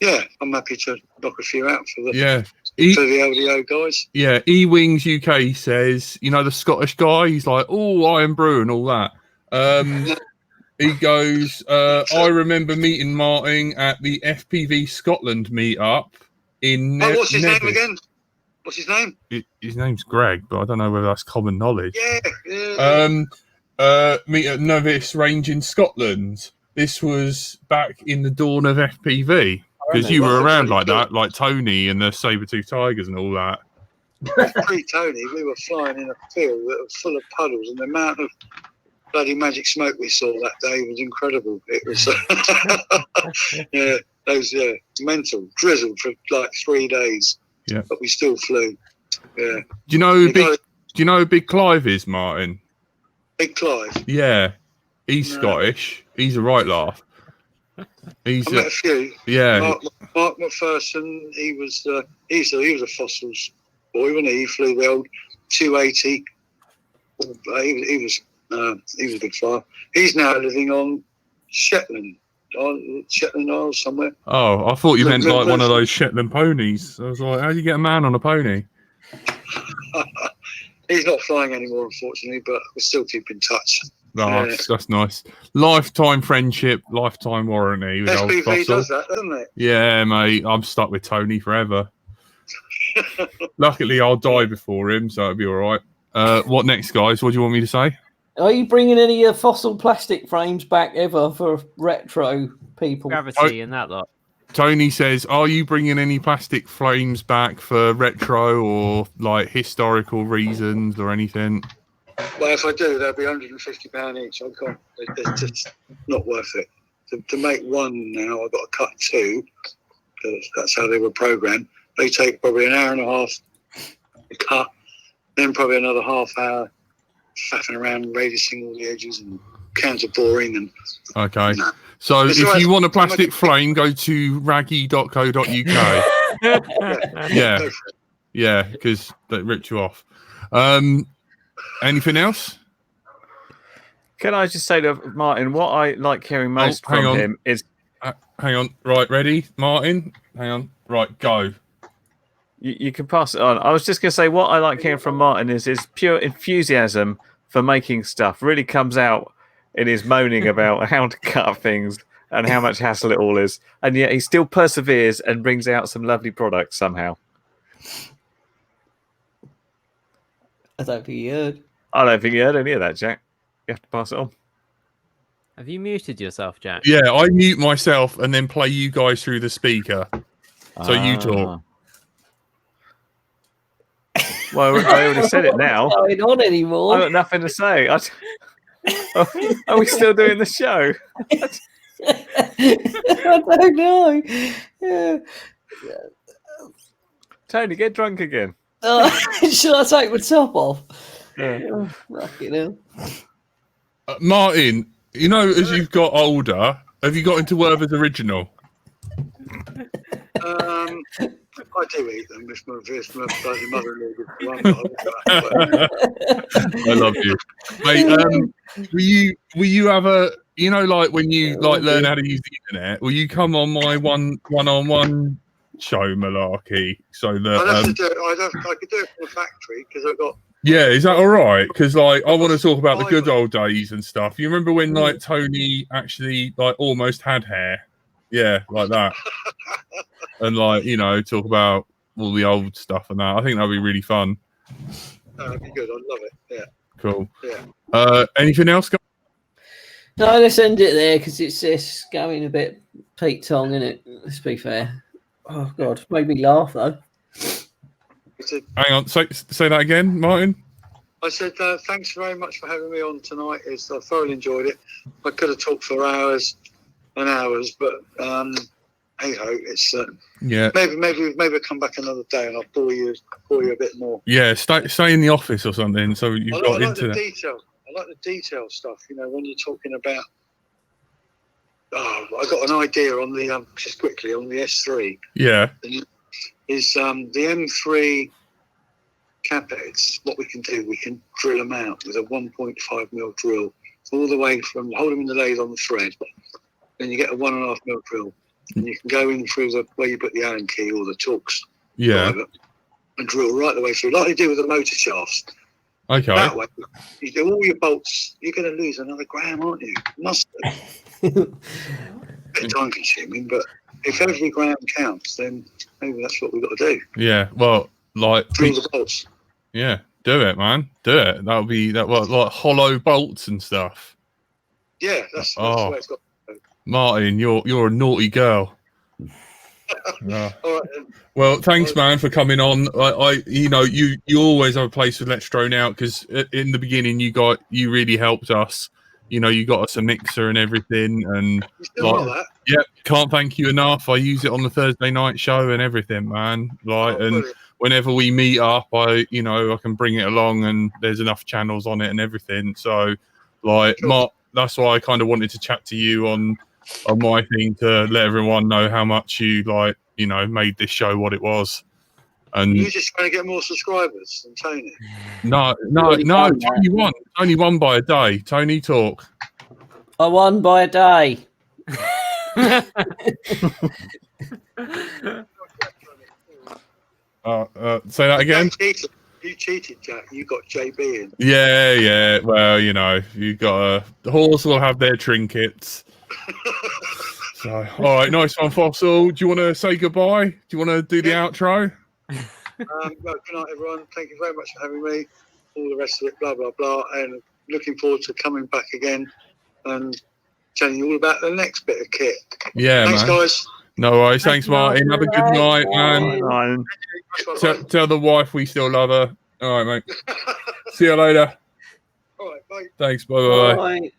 Yeah, I'm happy to knock a few out for the for the LDO guys. Yeah, E-Wings UK says, the Scottish guy, he's like, oh, Iron Brew and all that. He goes, I remember meeting Martin at the FPV Scotland meetup in what's his name again? What's his name? His name's Greg, but I don't know whether that's common knowledge. Yeah. Meet at Novice Range in Scotland. This was back in the dawn of FPV. Because you were around like that, like Tony and the saber-toothed tigers and all that. Pre-Tony, we were flying in a field that was full of puddles, and the amount of bloody magic smoke we saw that day was incredible. It was, mental drizzle for like 3 days. Yeah, but we still flew. Yeah. Do you know who Big Clive is, Martin? Big Clive. Yeah, he's Scottish. He's a right laugh. I met a few. Yeah. Mark McPherson. He was a Fossils boy, wasn't he? He flew the old 280. He was a big flyer. He's now living on Shetland Isles somewhere. Oh, I thought you meant like one of those Shetland ponies. I was like, how do you get a man on a pony? He's not flying anymore, unfortunately, but we still keep in touch. No, that's nice. Lifetime friendship, lifetime warranty with old SPV Fossil. does that, doesn't it? Yeah, mate. I'm stuck with Tony forever. Luckily, I'll die before him, so it'll be all right. What next, guys? What do you want me to say? Are you bringing any Fossil plastic frames back ever for retro people? Gravity and that lot. Tony says, are you bringing any plastic frames back for retro or like historical reasons or anything? Well, if I do, they'll be £150 each. I can't. It's just not worth it. To make one now, I've got to cut two. Because that's how they were programmed. They take probably an hour and a half to cut, then probably another half hour faffing around, radiusing all the edges and counter boring. And okay. So if you want a plastic frame, go to raggy.co.uk. Yeah, because they ripped you off. Anything else? Can I just say to Martin, what I like hearing most from him is... hang on. Right, ready, Martin? Hang on. Right, go. You can pass it on. I was just going to say what I like hearing from Martin is his pure enthusiasm for making stuff really comes out in his moaning about how to cut things and how much hassle it all is. And yet he still perseveres and brings out some lovely products somehow. I don't think you heard. I don't think you heard any of that, Jack. You have to pass it on. Have you muted yourself, Jack? Yeah, I mute myself and then play you guys through the speaker. So you talk. Well, I already said it now. Not going on anymore. I've got nothing to say. Are we still doing the show? I don't know. Yeah. Tony, get drunk again. Should I take my top off? Yeah. Fucking hell. Martin, as you've got older, have you got into Werther's Original? I do eat them if my bloody mother-in-law I love you, mate. Will you have a like when you learn how to use the internet? Will you come on my one-on-one show malarkey so that I could do it from the factory because I've got. Yeah, is that all right? Because I want to talk about the good old days and stuff. You remember when Tony actually almost had hair? Yeah, like that. And talk about all the old stuff and that. I think that'd be really fun. That'd be good. I'd love it. Yeah. Cool. Yeah. Anything else, guys? No, let's end it there because it's going a bit Pete Tong, isn't it? Let's be fair. Oh God, made me laugh though. Hang on, say that again, Martin. I said thanks very much for having me on tonight. I thoroughly enjoyed it. I could have talked for hours and hours, but hey ho, it's Yeah. maybe I'll come back another day and I'll bore you a bit more. Yeah, stay in the office or something. So you've got like into the that. detail. I like the detail stuff. You know, when you're talking about. Oh, I got an idea on the just quickly on the S3. Yeah. Is the M3 capex? What we can do, we can drill them out with a 1.5mm drill all the way from hold them in the lathe on the thread. Then you get a 1.5mm drill, and you can go in through the where you put the Allen key or the Torx driver and drill right the way through, like you do with the motor shafts. Okay. That way, you do all your bolts. You're going to lose another gram, aren't you? Must be. Bit time consuming, but if every gram counts, then maybe that's what we've got to do. Yeah. Well, like Drill the bolts. Yeah, do it, man. Do it. That'll be like hollow bolts and stuff. Yeah, that's the way it's got to go. Martin, you're a naughty girl. All right, then. Well, thanks, man, for coming on. You always have a place with Let's Drone Out because in the beginning you really helped us. You know, you got us a mixer and everything, and You still got that? yeah, can't thank you enough. I use it on the Thursday night show and everything, man. And Brilliant. whenever we meet up, I can bring it along, and there's enough channels on it and everything. So, like, Cool. Mark, that's why I kind of wanted to chat to you on my thing to let everyone know how much you made this show what it was. And You're just trying to get more subscribers than Tony. no, Tony won by a day. Tony, talk. I won by a day. Say that again. You cheated, Jack. You got JB in. Yeah. Well, you got the horse will have their trinkets. So, all right, nice one, Fossil. Do you want to say goodbye? Do you want to do the outro? Well, good night, everyone. Thank you very much for having me. All the rest of it, blah blah blah, and looking forward to coming back again and telling you all about the next bit of kit. Yeah, thanks, man. guys. No worries. Thanks, Martin. Have a good night, man. Tell the wife we still love her. All right, mate. See you later. All right, bye. Thanks. Bye.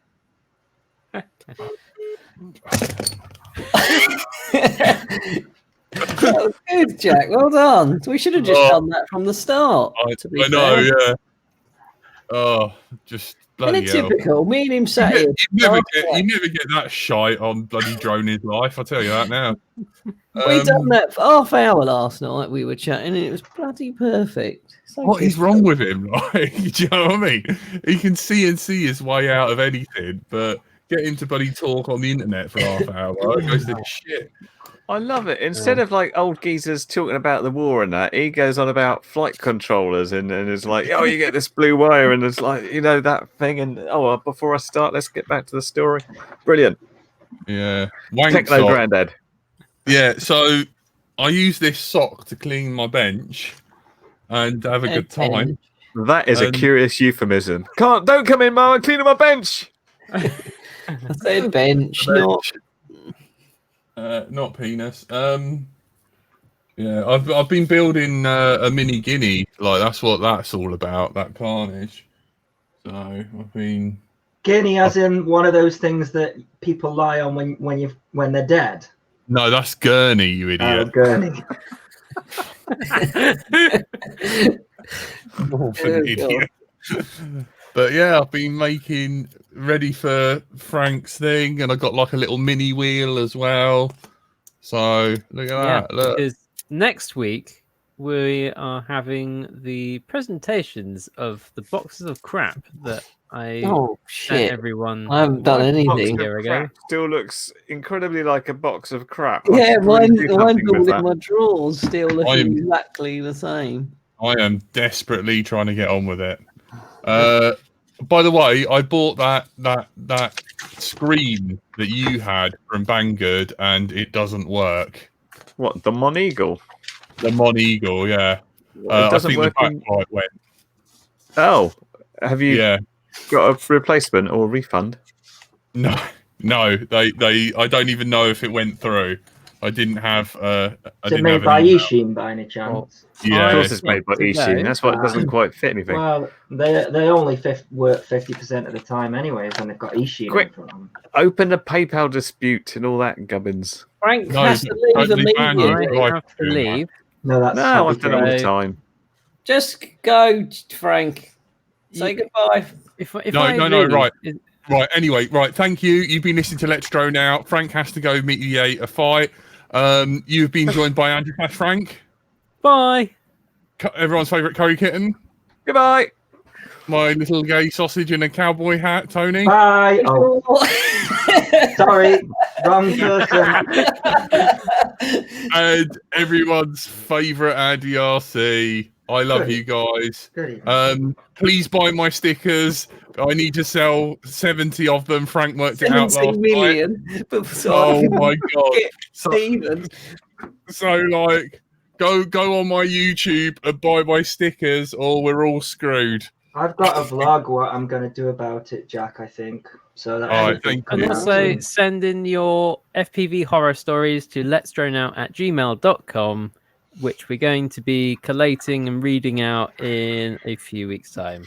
That was good, Jack. Well done. We should have just done that from the start. I know, yeah. Oh, just bloody Isn't it hell. typical? Me and him sat here. You never get that shite on bloody Drone His Life. I'll tell you that now. We done that for half hour last night. We were chatting, and it was bloody perfect. So what is wrong with him? Like, do you know what I mean? He can see his way out of anything, but get him to bloody talk on the internet for half hour. It goes to shit. I love it. Instead of like old geezers talking about the war and that, he goes on about flight controllers and is like, oh, you get this blue wire and it's like, that thing. And before I start, let's get back to the story. Brilliant. Yeah. Techno granddad. Yeah. So I use this sock to clean my bench and have a good time. That is a curious euphemism. Don't come in, Mum. I'm cleaning my bench. I said bench, not penis. Yeah, I've been building a mini guinea. Like that's what that's all about. That carnage. So I've been guinea, as in one of those things that people lie on when they're dead. No, that's gurney, you idiot. Oh, gurney. Idiot. But yeah, I've been making ready for Frank's thing, and I got like a little mini wheel as well. So look at that. Look. Because next week we are having the presentations of the boxes of crap that I sent everyone. I haven't done anything. Here ago. Still looks incredibly like a box of crap. Yeah, mine's all in my drawers, still looking exactly the same. I am desperately trying to get on with it. By the way, I bought that screen that you had from Banggood, and it doesn't work. What, the Moneagle? The Moneagle, yeah. It doesn't work. The backlight went. Oh, Have you Yeah. got a replacement or refund? No, they. I don't even know if it went through. I didn't have. I Is it didn't made have by an email. Ishin by any chance? Yeah. Of course, it's made by To go. Ishin. That's why it doesn't quite fit anything. Well, they only work 50% of the time anyways, and they've got Ishin Quick. in front of them. Open a PayPal dispute and all that gubbins. Frank No, has to leave totally banned you. immediately. Right. I have to leave. No, that's No, I've done it all the So- time. Just go, Frank. Say goodbye. If No, I no, leave, right. Right. Anyway, right. Thank you. You've been listening to Let's Drone Out. Frank has to go mediate a fight. You've been joined by Andrew Flash Frank, Bye. everyone's favourite curry kitten, Goodbye. my little gay sausage in a cowboy hat, Tony. Bye. Oh, sorry, wrong person. And everyone's favourite Andy RC. I love Good. you guys. Good evening. Please buy my stickers. I need to sell 70 of them. Frank worked it out 70 last night. million. So I Oh can my god! get So, Stevens. so like, go on my YouTube and buy my stickers, or we're all screwed. I've got a vlog what I'm going to do about it, Jack, I think. So that All right, thank And you. also send in your FPV horror stories to letsdroneout@gmail.com, which we're going to be collating and reading out in a few weeks' time.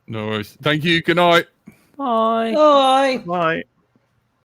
No worries. Thank you. Good night. Bye. Bye. Bye.